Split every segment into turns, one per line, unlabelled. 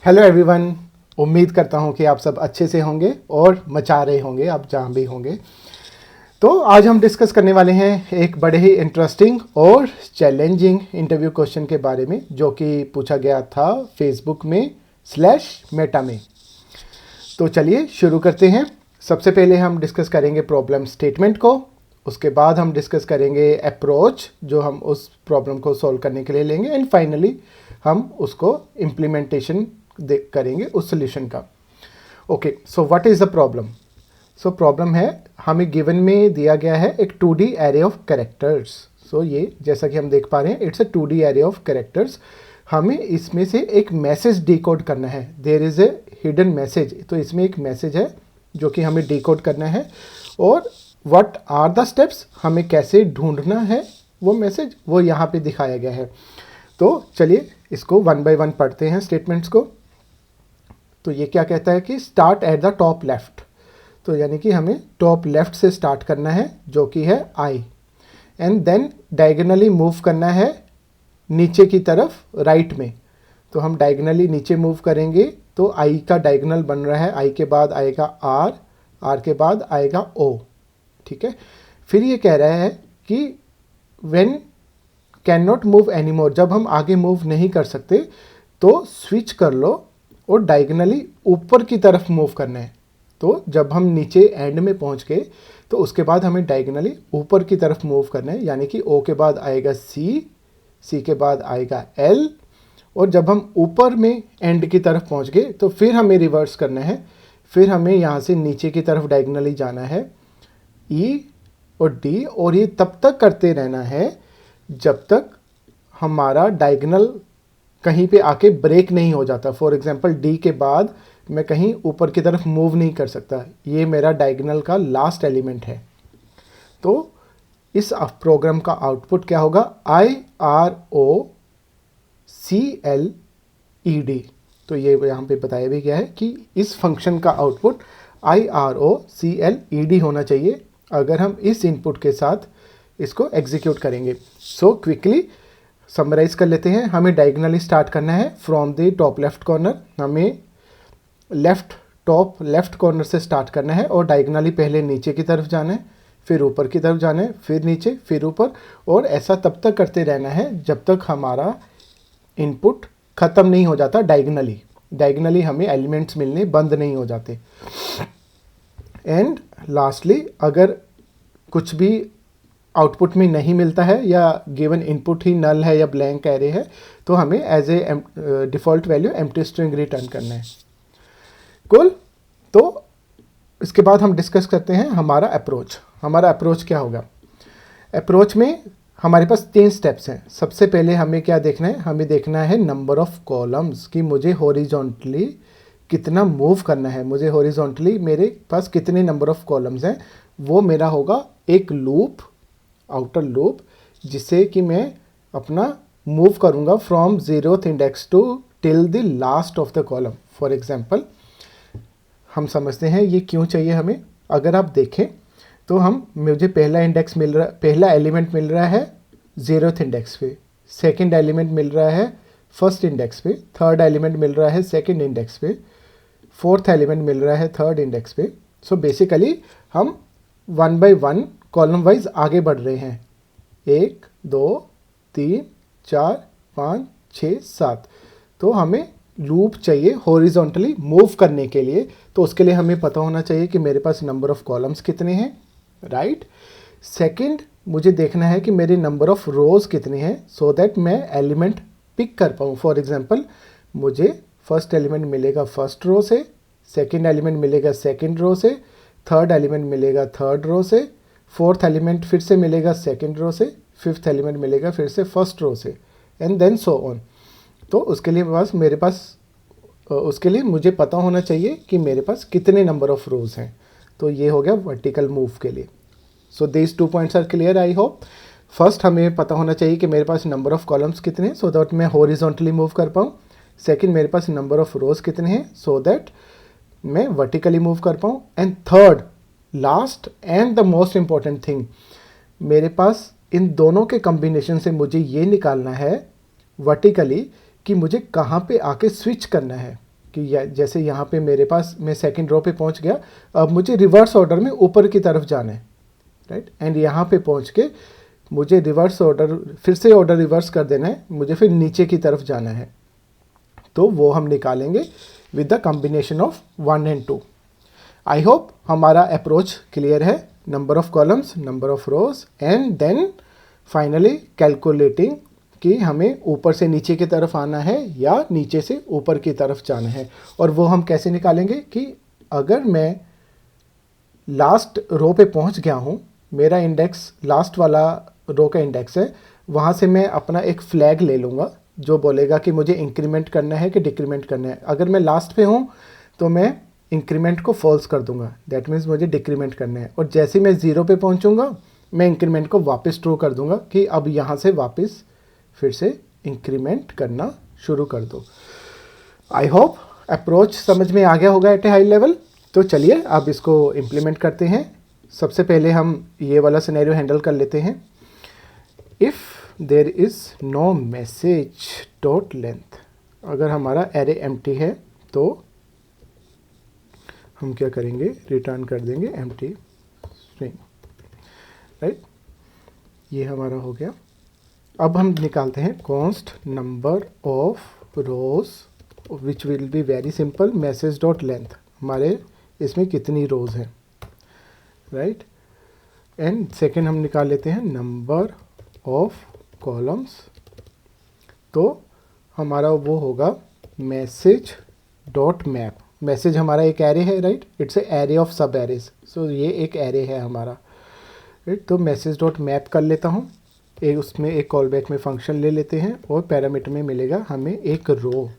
Hello everyone. उम्मीद करता हूँ कि आप सब अच्छे से होंगे और मचा रहे होंगे आप जहाँ भी होंगे। तो आज हम डिस्कस करने वाले हैं एक बड़े ही इंटरेस्टिंग और चैलेंजिंग इंटरव्यू क्वेश्चन के बारे में, जो कि पूछा गया था फेसबुक में /मेटा में। तो चलिए शुरू करते हैं। सबसे पहले हम डिस्कस करेंगे प्रॉब्लम स्टेटमेंट को, उसके बाद हम डिस्कस करेंगे अप्रोच जो हम उस प्रॉब्लम को सॉल्व करने के लिए लेंगे, एंड फाइनली हम उसको इम्प्लीमेंटेशन करेंगे उस सोल्यूशन का। Okay, so what is the problem? So problem है, हमें गिवन में दिया गया है एक 2D एरे ऑफ कैरेक्टर्स। सो ये जैसा कि हम देख पा रहे हैं, it's a 2D array of characters. हमें इसमें से एक मैसेज डिकोड करना है। There is a hidden message, तो इसमें एक मैसेज है जो कि हमें डिकोड करना है। और व्हाट आर द स्टेप्स, हमें कैसे ढूंढना है वो मैसेज, वो यहाँ पे दिखाया गया है। तो चलिए इसको वन बाय वन पढ़ते हैं स्टेटमेंट्स को। तो ये क्या कहता है कि start at the top left, तो यानी कि हमें टॉप लेफ्ट से स्टार्ट करना है जो कि है आई, एंड देन डायगोनली मूव करना है नीचे की तरफ राइट में। तो हम डायगोनली नीचे मूव करेंगे तो आई का डायगोनल बन रहा है, आई के बाद आएगा आर, आर के बाद आएगा ओ। ठीक है, फिर ये कह रहा है कि when can not move any more, जब हम आगे मूव नहीं कर सकते तो स्विच कर लो और डायगोनली ऊपर की तरफ मूव करना है। तो जब हम नीचे एंड में पहुंच गए तो उसके बाद हमें डायगोनली ऊपर की तरफ मूव करना है, यानी कि ओ के बाद आएगा सी, सी के बाद आएगा एल, और जब हम ऊपर में एंड की तरफ पहुंच गए तो फिर हमें रिवर्स करना है। फिर हमें यहाँ से नीचे की तरफ डायगोनली जाना है ई और डी, और ये तब तक करते रहना है जब तक हमारा डायगोनल कहीं पे आके ब्रेक नहीं हो जाता। फॉर एग्जांपल डी के बाद मैं कहीं ऊपर की तरफ मूव नहीं कर सकता, ये मेरा डायगोनल का लास्ट एलिमेंट है। तो इस प्रोग्राम का आउटपुट क्या होगा? IROCLED। तो ये यहाँ पे बताया भी गया है कि इस फंक्शन का आउटपुट IROCLED होना चाहिए अगर हम इस इनपुट के साथ इसको एग्जीक्यूट करेंगे। सो क्विकली समराइज कर लेते हैं। हमें डायगोनली स्टार्ट करना है from the top left corner, हमें टॉप लेफ्ट कॉर्नर से स्टार्ट करना है और डायगोनली पहले नीचे की तरफ जाना है, फिर ऊपर की तरफ जाना है, फिर नीचे, फिर ऊपर, और ऐसा तब तक करते रहना है जब तक हमारा इनपुट ख़त्म नहीं हो जाता डायगोनली हमें एलिमेंट्स मिलने बंद नहीं हो जाते। एंड लास्टली अगर कुछ भी आउटपुट में नहीं मिलता है या गिवन इनपुट ही नल है या ब्लैंक एरे है, तो हमें as a default value empty string return करना है। कूल। तो इसके बाद हम डिस्कस करते हैं हमारा अप्रोच। हमारा अप्रोच क्या होगा? अप्रोच में हमारे पास 3 स्टेप्स हैं। सबसे पहले हमें क्या देखना है? हमें देखना है नंबर ऑफ़ कॉलम्स, कि मुझे हॉरिजॉन्टली कितना मूव करना है, मुझे हॉरिजॉन्टली मेरे पास कितने नंबर ऑफ़ कॉलम्स हैं। वो मेरा होगा एक लूप, आउटर लूप, जिससे कि मैं अपना मूव करूँगा from 0th index to till the last of the column. For example हम समझते हैं ये क्यों चाहिए हमें। अगर आप देखें तो मुझे पहला इंडेक्स मिल रहा, पहला एलिमेंट मिल रहा है 0th इंडेक्स पे, सेकंड एलिमेंट मिल रहा है फर्स्ट इंडेक्स पे, थर्ड एलिमेंट मिल रहा है सेकंड इंडेक्स पे, फोर्थ एलिमेंट मिल रहा है थर्ड इंडेक्स पे। सो बेसिकली हम 1 बाय 1 कॉलम वाइज आगे बढ़ रहे हैं। 1 2 3 4 5 6 7। तो हमें लूप चाहिए हॉरिजॉन्टली मूव करने के लिए, तो उसके लिए हमें पता होना चाहिए कि मेरे पास नंबर ऑफ़ कॉलम्स कितने हैं, राइट। सेकंड, मुझे देखना है कि मेरे नंबर ऑफ़ रोज़ कितने हैं, सो दैट मैं एलिमेंट पिक कर पाऊँ। फॉर एग्जांपल मुझे फर्स्ट एलिमेंट मिलेगा फर्स्ट रो से, सेकंड एलिमेंट मिलेगा सेकंड रो से, थर्ड एलिमेंट मिलेगा थर्ड रो से, फोर्थ एलिमेंट फिर से मिलेगा सेकंड रो से, फिफ्थ एलिमेंट मिलेगा फिर से फर्स्ट रो से, एंड देन सो ऑन। तो उसके लिए मुझे पता होना चाहिए कि मेरे पास कितने नंबर ऑफ़ रोज़ हैं। तो ये हो गया वर्टिकल मूव के लिए। So these 2 points are clear, I hope. First हमें पता होना चाहिए कि मेरे पास नंबर ऑफ़ कॉलम्स कितने हैं, सो दैट मैं हॉरिजॉन्टली मूव कर पाऊँ। सेकंड, मेरे पास नंबर ऑफ़ रोज़ कितने हैं, सो दैट मैं वर्टिकली मूव कर पाऊँ। And third, last and the most important thing, मेरे पास इन दोनों के कॉम्बिनेशन से मुझे ये निकालना है वर्टिकली कि मुझे कहाँ पे आके स्विच करना है। कि जैसे यहाँ पे मेरे पास मैं सेकंड रो पे पहुँच गया, अब मुझे रिवर्स ऑर्डर में ऊपर की तरफ जाना है, राइट। एंड यहाँ पे पहुँच के मुझे रिवर्स ऑर्डर, फिर से ऑर्डर रिवर्स कर देना है, मुझे फिर नीचे की तरफ जाना है। तो वो हम निकालेंगे with the combination of 1 and 2। I hope हमारा अप्रोच क्लियर है। Number of columns, number of rows, and then finally calculating कि हमें ऊपर से नीचे की तरफ आना है या नीचे से ऊपर की तरफ जाना है। और वो हम कैसे निकालेंगे कि अगर मैं लास्ट रो पे पहुंच गया हूं, मेरा इंडेक्स लास्ट वाला रो का इंडेक्स है, वहाँ से मैं अपना एक फ्लैग ले लूँगा जो बोलेगा कि मुझे इंक्रीमेंट करना है कि डिक्रीमेंट करना है। अगर मैं लास्ट पे हूँ तो मैं इंक्रीमेंट को फॉल्स कर दूंगा, दैट मीन्स मुझे डिक्रीमेंट करना है। और जैसे मैं 0 पे पहुँचूँगा मैं इंक्रीमेंट को वापस ट्रू कर दूंगा कि अब यहाँ से वापस फिर से इंक्रीमेंट करना शुरू कर दो। आई होप अप्रोच समझ में आ गया होगा एट ए हाई लेवल। तो चलिए अब इसको इम्प्लीमेंट करते हैं। सबसे पहले हम ये वाला सिनेरियो हैंडल कर लेते हैं। If there is no message dot length, अगर हमारा एरे एम्प्टी है तो हम क्या करेंगे, रिटर्न कर देंगे एम्प्टी स्ट्रिंग, राइट। ये हमारा हो गया। अब हम निकालते हैं const number of rose which will be very simple, message dot length, हमारे इसमें कितनी रोज हैं, राइट। एंड सेकेंड हम निकाल लेते हैं नंबर ऑफ कॉलम्स, तो हमारा वो होगा मैसेज डॉट मैप। मैसेज हमारा एक एरे है, right, it's a array of सब एरेज, सो ये एक एरे है हमारा, राइट। तो मैसेज डॉट मैप कर लेता हूँ, उसमें एक कॉल बैक में फंक्शन ले लेते हैं और पैरामीटर में मिलेगा हमें एक रो,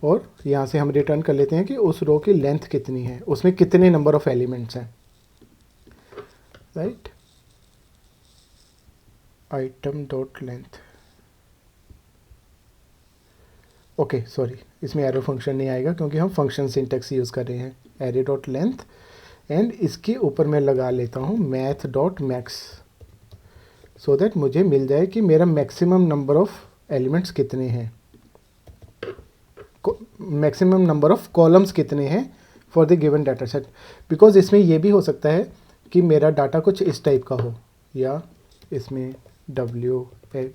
और यहाँ से हम रिटर्न कर लेते हैं कि उस रो की लेंथ कितनी है, उसमें कितने नंबर ऑफ एलिमेंट्स हैं, right. Item dot length, okay sorry, इसमें एरो फंक्शन नहीं आएगा क्योंकि हम फंक्शन सिंटेक्स यूज़ कर रहे हैं। एरे डॉट लेंथ, एंड इसके ऊपर मैं लगा लेता हूँ math dot max, so that मुझे मिल जाए कि मेरा मैक्सिमम नंबर ऑफ एलिमेंट्स कितने हैं, मैक्सिमम नंबर ऑफ कॉलम्स कितने हैं for the given data set. Because इसमें ये भी हो सकता है कि मेरा डाटा कुछ इस टाइप का हो, या इसमें WXTR,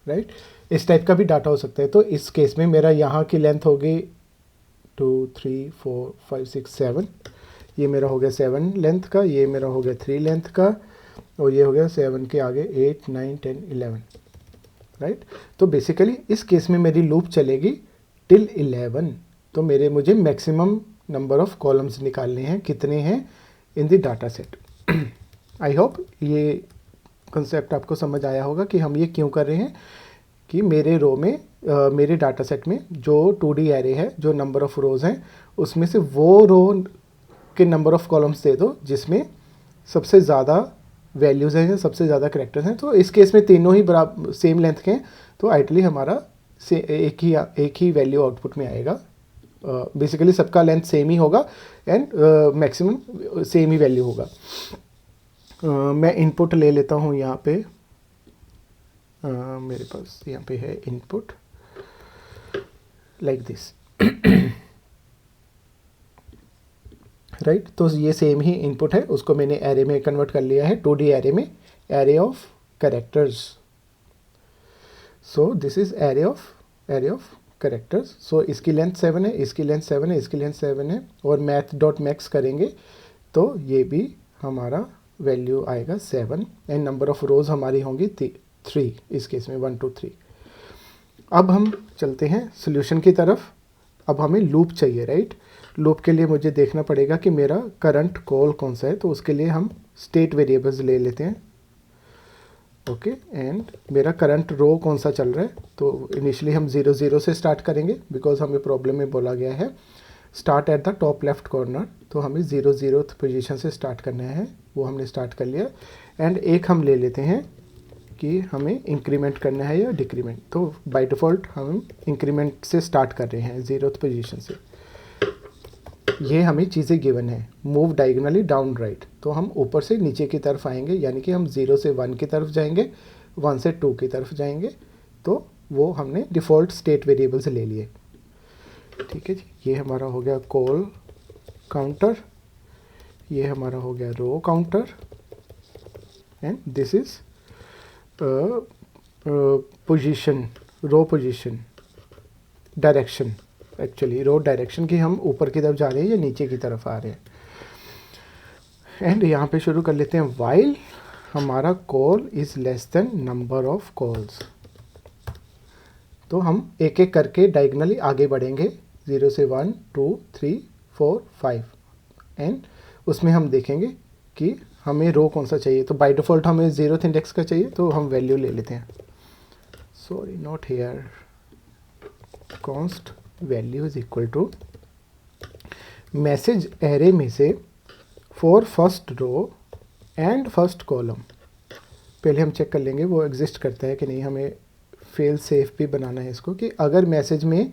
राइट, इस टाइप का भी डाटा हो सकता है। तो इस केस में मेरा यहाँ की लेंथ होगी 2 3 4 5 6 7, ये मेरा हो गया 7 लेंथ का, ये मेरा हो गया 3 लेंथ का, और ये हो गया 7 के आगे 8 9 10 11, राइट। तो बेसिकली इस केस में मेरी लूप चलेगी टिल 11। तो मुझे मैक्सिमम नंबर ऑफ कॉलम्स निकालने हैं, कितने हैं in the data set. I hope ये कंसेप्ट आपको समझ आया होगा कि हम ये क्यों कर रहे हैं, कि मेरे रो में मेरे डाटा सेट में जो 2D एरे है, जो नंबर ऑफ रोज़ हैं, उसमें से वो रो के नंबर ऑफ कॉलम्स दे दो जिसमें सबसे ज़्यादा वैल्यूज़ हैं, सबसे ज़्यादा करेक्टर्स हैं। तो इस केस में तीनों ही बराबर सेम लेंथ के हैं, तो आइडली हमारा एक ही वैल्यू आउटपुट में आएगा। बेसिकली सबका लेंथ सेम ही होगा and maximum same he value होगा। मैं इनपुट ले लेता हूँ यहाँ पे, मेरे पास यहाँ पे है इनपुट लाइक दिस, राइट। तो ये सेम ही इनपुट है, उसको मैंने एरे में कन्वर्ट कर लिया है, 2D एरे में, array of characters. So this is array of characters. So इसकी लेंथ 7 है, इसकी लेंथ 7 है, इसकी लेंथ 7 है, और मैथ डॉट मैक्स करेंगे तो ये भी हमारा वैल्यू आएगा 7, एंड नंबर ऑफ रोज हमारी होंगी 3, इस केस में 1 2 3। अब हम चलते हैं सॉल्यूशन की तरफ। अब हमें लूप चाहिए, राइट। लूप के लिए मुझे देखना पड़ेगा कि मेरा करंट कॉल कौन सा है, तो उसके लिए हम स्टेट वेरिएबल्स ले लेते हैं, ओके। एंड मेरा करंट रो कौन सा चल रहा है, तो इनिशियली हम 0 0 से स्टार्ट करेंगे, बिकॉज हमें प्रॉब्लम में बोला गया है start at the top left corner, तो हमें 0 0 पोजीशन से स्टार्ट करना है, वो हमने स्टार्ट कर लिया। एंड एक हम ले लेते हैं कि हमें इंक्रीमेंट करना है या डिक्रीमेंट, तो बाय डिफ़ॉल्ट हम इंक्रीमेंट से स्टार्ट कर रहे हैं 0th पोजीशन से। ये हमें चीज़ें गिवन है, मूव डायगोनली डाउन राइट, तो हम ऊपर से नीचे की तरफ आएंगे, यानी कि हम 0 से 1 की तरफ जाएंगे, 1 से 2 की तरफ जाएंगे। तो वो हमने डिफ़ॉल्ट स्टेट वेरिएबल से ले लिए। ठीक है जी, ये हमारा हो गया कॉल काउंटर, ये हमारा हो गया row counter, and this is position, row position direction. Actually row direction की हम ऊपर की तरफ जा रहे हैं या नीचे की तरफ आ रहे हैं। एंड यहाँ पे शुरू कर लेते हैं वाइल हमारा call is less than number of calls. तो हम एक एक करके डायगनली आगे बढ़ेंगे 0 से 1 2 3 4 5 एंड उसमें हम देखेंगे कि हमें रो कौन सा चाहिए। तो बाय डिफ़ॉल्ट हमें 0th इंडेक्स का चाहिए, तो हम वैल्यू ले लेते हैं। Sorry not here, const value is equal to message array में से for first row and first column. पहले हम चेक कर लेंगे वो एग्जिस्ट करता है कि नहीं। हमें फेल सेफ भी बनाना है इसको कि अगर मैसेज में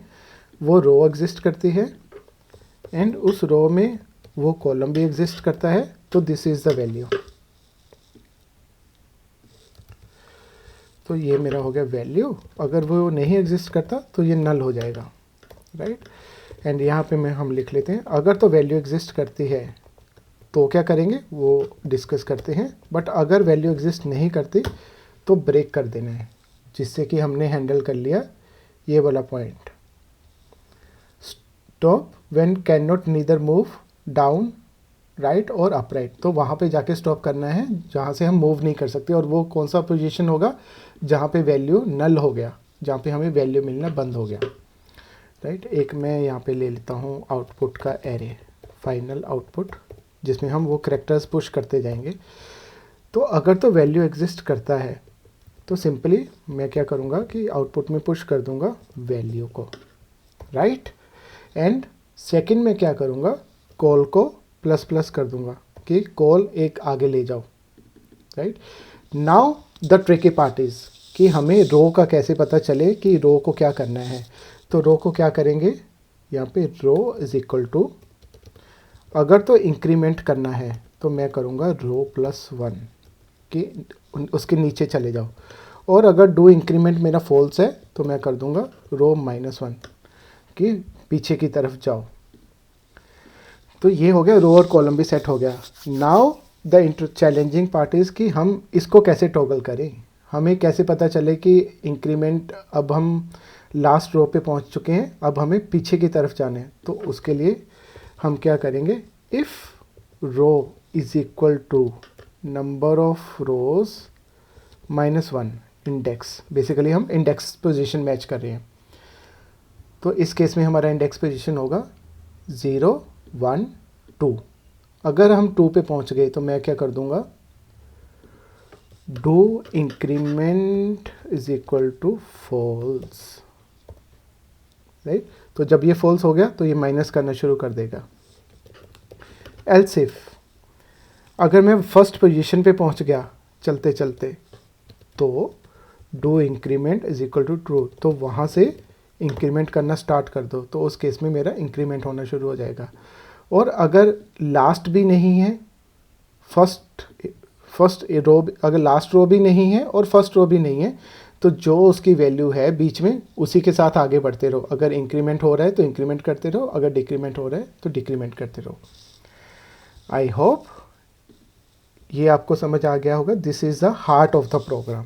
वो रो एग्जिस्ट करती है एंड उस रो में वो कॉलम भी एग्जिस्ट करता है तो दिस इज़ द वैल्यू। तो ये मेरा हो गया वैल्यू। अगर वो नहीं एग्जिस्ट करता तो ये नल हो जाएगा, राइट। एंड यहाँ पे हम लिख लेते हैं अगर तो वैल्यू एग्जिस्ट करती है तो क्या करेंगे वो डिस्कस करते हैं, बट अगर वैल्यू एग्जिस्ट नहीं करती तो ब्रेक कर देना है, जिससे कि हमने हैंडल कर लिया ये वाला point. Stop when can not neither move down right और अपराइट, तो वहाँ पे जाके स्टॉप करना है जहाँ से हम मूव नहीं कर सकते। और वो कौन सा पोजीशन होगा जहाँ पे वैल्यू नल हो गया, जहाँ पे हमें वैल्यू मिलना बंद हो गया, राइट। एक मैं यहाँ पे ले लेता हूँ आउटपुट का एरे, फाइनल आउटपुट, जिसमें हम वो करैक्टर्स पुश करते जाएंगे। तो अगर तो वैल्यू एग्जिस्ट करता है तो सिंपली मैं क्या करूँगा कि आउटपुट में पुश कर दूँगा वैल्यू को, राइट। एंड सेकंड में क्या करूँगा, कॉल को प्लस प्लस कर दूँगा कि कॉल एक आगे ले जाओ, right. Now the tricky part is कि हमें रो का कैसे पता चले कि रो को क्या करना है। तो रो को क्या करेंगे, यहाँ पे रो इज़ इक्वल टू, अगर तो इंक्रीमेंट करना है तो मैं करूँगा रो प्लस 1 कि उसके नीचे चले जाओ, और अगर डू इंक्रीमेंट मेरा फॉल्स है तो मैं कर दूँगा रो -1 कि पीछे की तरफ जाओ। तो ये हो गया, रो और कॉलम भी सेट हो गया। Now the challenging part is कि हम इसको कैसे टॉगल करें, हमें कैसे पता चले कि इंक्रीमेंट, अब हम लास्ट रो पे पहुंच चुके हैं, अब हमें पीछे की तरफ जाना है। तो उसके लिए हम क्या करेंगे, if row is equal to number of rows -1 index, basically हम इंडेक्स पोजीशन मैच कर रहे हैं। तो इस केस में हमारा इंडेक्स पोजीशन होगा 0 1 2। अगर हम 2 पे पहुंच गए तो मैं क्या कर दूंगा, do increment is equal to false, right. तो जब ये फॉल्स हो गया तो ये माइनस करना शुरू कर देगा। एल्स इफ अगर मैं फर्स्ट पोजीशन पे पहुंच गया चलते चलते तो do increment is equal to true, तो वहाँ से इंक्रीमेंट करना स्टार्ट कर दो, तो उस केस में मेरा इंक्रीमेंट होना शुरू हो जाएगा। और अगर लास्ट भी नहीं है, फर्स्ट रो, अगर लास्ट रो भी नहीं है और फर्स्ट रो भी नहीं है, तो जो उसकी वैल्यू है बीच में उसी के साथ आगे बढ़ते रहो। अगर इंक्रीमेंट हो रहा है तो इंक्रीमेंट करते रहो, अगर डिक्रीमेंट हो रहा है तो डिक्रीमेंट करते रहो। आई होप ये आपको समझ आ गया होगा। This is the heart of the program.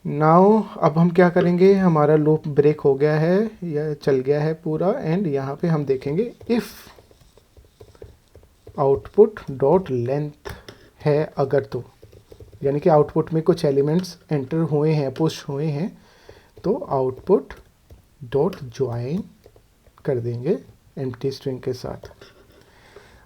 Now अब हम क्या करेंगे, हमारा लूप ब्रेक हो गया है या चल गया है पूरा, एंड यहाँ पे हम देखेंगे इफ़ आउटपुट डॉट लेंथ है अगर तो, यानी कि आउटपुट में कुछ एलिमेंट्स एंटर हुए हैं, पुश हुए हैं, तो आउटपुट डॉट ज्वाइन कर देंगे एम्प्टी स्ट्रिंग के साथ।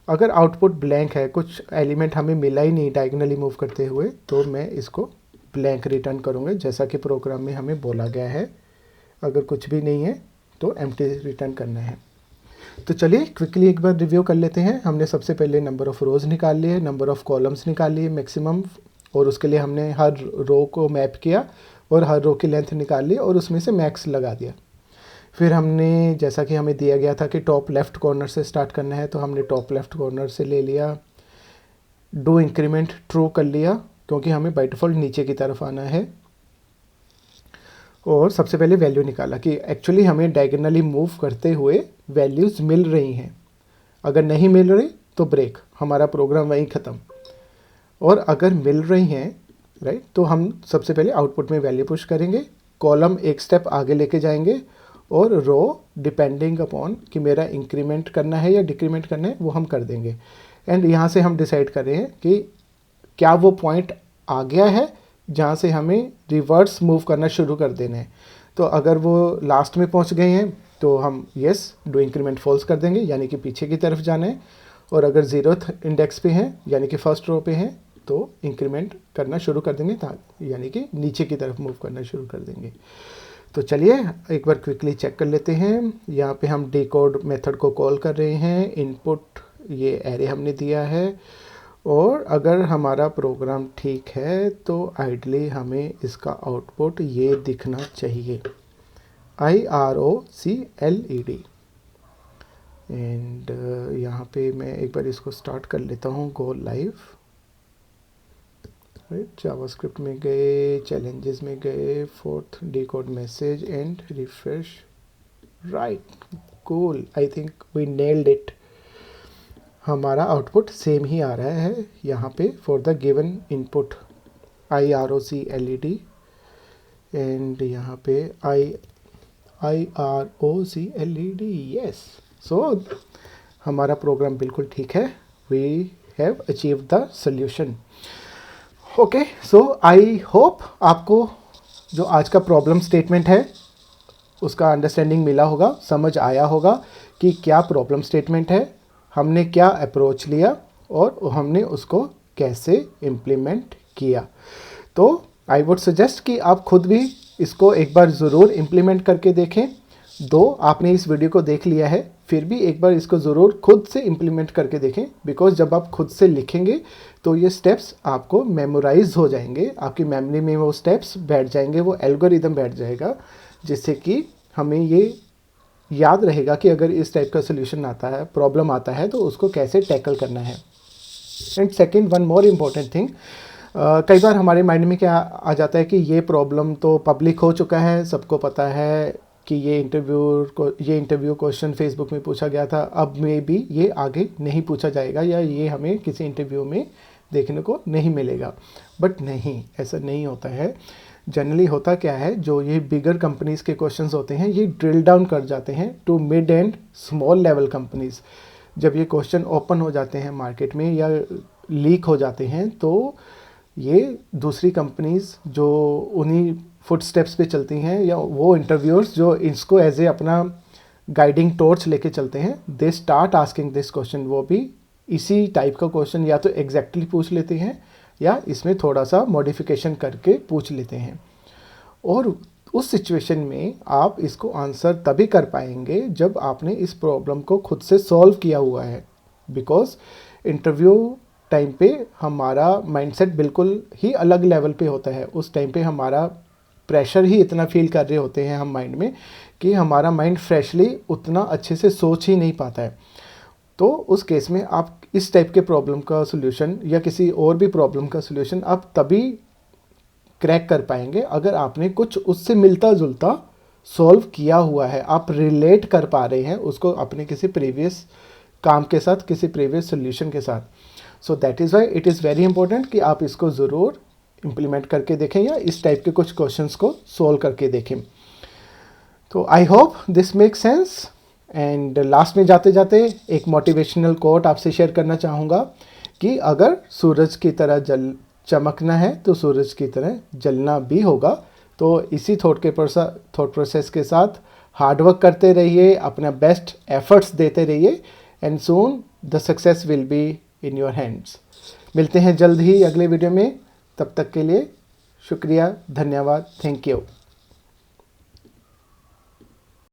अगर आउटपुट ब्लैंक है, कुछ एलिमेंट हमें मिला ही नहीं डायगनली मूव करते हुए, तो मैं इसको ब्लैंक रिटर्न करूँगा जैसा कि प्रोग्राम में हमें बोला गया है। अगर कुछ भी नहीं है तो एम्प्टी रिटर्न करना है। तो चलिए क्विकली एक बार रिव्यू कर लेते हैं। हमने सबसे पहले नंबर ऑफ़ रोज़ निकाल लिए, नंबर ऑफ़ कॉलम्स निकाल लिए मैक्सिमम, और उसके लिए हमने हर रो को मैप किया और हर रो की लेंथ निकाल ली और उसमें से मैक्स लगा दिया। फिर हमने, जैसा कि हमें दिया गया था कि टॉप लेफ़्ट कॉर्नर से स्टार्ट करना है, तो हमने टॉप लेफ़्ट कॉर्नर से ले लिया। डू इंक्रीमेंट ट्रू कर लिया क्योंकि हमें बाय डिफ़ॉल्ट नीचे की तरफ आना है। और सबसे पहले वैल्यू निकाला कि एक्चुअली हमें डायगोनली मूव करते हुए वैल्यूज़ मिल रही हैं। अगर नहीं मिल रही तो ब्रेक, हमारा प्रोग्राम वहीं ख़त्म। और अगर मिल रही हैं राइट, तो हम सबसे पहले आउटपुट में वैल्यू पुश करेंगे, कॉलम एक स्टेप आगे लेके जाएंगे और रो डिपेंडिंग अपॉन कि मेरा इंक्रीमेंट करना है या डिक्रीमेंट करना है वो हम कर देंगे। एंड यहाँ से हम डिसाइड कर रहे हैं कि क्या वो पॉइंट आ गया है जहाँ से हमें रिवर्स मूव करना शुरू कर देना है। तो अगर वो लास्ट में पहुँच गए हैं तो हम येस डू इंक्रीमेंट फॉल्स कर देंगे, यानी कि पीछे की तरफ जाना है। और अगर 0th इंडेक्स पे हैं यानी कि फर्स्ट रो पे हैं तो इंक्रीमेंट करना शुरू कर देंगे, यानी कि नीचे की तरफ मूव करना शुरू कर देंगे। तो चलिए एक बार क्विकली चेक कर लेते हैं। यहाँ पे हम डिकोड मेथड को कॉल कर रहे हैं, इनपुट ये एरे हमने दिया है। और अगर हमारा प्रोग्राम ठीक है तो आइडली हमें इसका आउटपुट ये दिखना चाहिए, IROCLED। एंड यहाँ पे मैं एक बार इसको स्टार्ट कर लेता हूँ, गो लाइव। राइट, जावास्क्रिप्ट में गए, चैलेंजेस में गए, 4th decode message and refresh. Right, cool, I think we nailed it. हमारा आउटपुट सेम ही आ रहा है यहाँ पे for the given input IROCLED and यहाँ पे IROCLED, यस। सो हमारा प्रोग्राम बिल्कुल ठीक है, we have achieved the solution. Okay, so I hope आपको जो आज का प्रॉब्लम स्टेटमेंट है उसका अंडरस्टैंडिंग मिला होगा, समझ आया होगा कि क्या प्रॉब्लम स्टेटमेंट है, हमने क्या अप्रोच लिया और हमने उसको कैसे इम्प्लीमेंट किया। तो आई वुड सजेस्ट कि आप खुद भी इसको एक बार ज़रूर इम्प्लीमेंट करके देखें। दो आपने इस वीडियो को देख लिया है, फिर भी एक बार इसको ज़रूर खुद से इम्प्लीमेंट करके देखें, बिकॉज जब आप खुद से लिखेंगे तो ये स्टेप्स आपको मेमोराइज हो जाएंगे, आपकी मेमोरी में वो स्टेप्स बैठ जाएंगे, वो एल्गोरिदम बैठ जाएगा, जिससे कि हमें ये याद रहेगा कि अगर इस टाइप का सोल्यूशन आता है, प्रॉब्लम आता है, तो उसको कैसे टैकल करना है। And second, one more important thing, कई बार हमारे माइंड में क्या आ जाता है कि ये प्रॉब्लम तो पब्लिक हो चुका है, सबको पता है कि ये इंटरव्यू क्वेश्चन फेसबुक में पूछा गया था, अब में भी ये आगे नहीं पूछा जाएगा या ये हमें किसी इंटरव्यू में देखने को नहीं मिलेगा। बट नहीं, ऐसा नहीं होता है। जनरली होता क्या है, जो ये बिगर कंपनीज़ के क्वेश्चंस होते हैं ये ड्रिल डाउन कर जाते हैं to mid and small level companies. जब ये क्वेश्चन ओपन हो जाते हैं मार्केट में या लीक हो जाते हैं तो ये दूसरी कंपनीज़ जो उन्हीं फुट स्टेप्स पे चलती हैं या वो इंटरव्यूअर्स जो इसको एज ए अपना गाइडिंग टॉर्च लेके चलते हैं, they start asking this question. वो भी इसी टाइप का क्वेश्चन या तो एग्जैक्टली पूछ लेते हैं या इसमें थोड़ा सा मॉडिफिकेशन करके पूछ लेते हैं। और उस सिचुएशन में आप इसको आंसर तभी कर पाएंगे जब आपने इस प्रॉब्लम को खुद से सॉल्व किया हुआ है, बिकॉज इंटरव्यू टाइम पे हमारा माइंडसेट बिल्कुल ही अलग लेवल पे होता है। उस टाइम पे हमारा प्रेशर ही इतना फील कर रहे होते हैं हम माइंड में कि हमारा माइंड फ्रेशली उतना अच्छे से सोच ही नहीं पाता है। तो उस केस में आप इस टाइप के प्रॉब्लम का सोल्यूशन या किसी और भी प्रॉब्लम का सोल्यूशन आप तभी क्रैक कर पाएंगे अगर आपने कुछ उससे मिलता जुलता सॉल्व किया हुआ है, आप रिलेट कर पा रहे हैं उसको अपने किसी प्रीवियस काम के साथ, किसी प्रीवियस सोल्यूशन के साथ। So that is why it is very important कि आप इसको ज़रूर इम्प्लीमेंट करके देखें या इस टाइप के कुछ क्वेश्चंस को सॉल्व करके देखें। तो I hope this make sense. And last में जाते जाते एक मोटिवेशनल कोट आपसे शेयर करना चाहूँगा कि अगर सूरज की तरह चमकना है तो सूरज की तरह जलना भी होगा। तो इसी थॉट प्रोसेस के साथ हार्डवर्क करते रहिए, अपना बेस्ट एफर्ट्स देते रहिए and soon the success will be in your hands. मिलते हैं जल्द ही अगले वीडियो में, तब तक के लिए शुक्रिया, धन्यवाद, थैंक यू।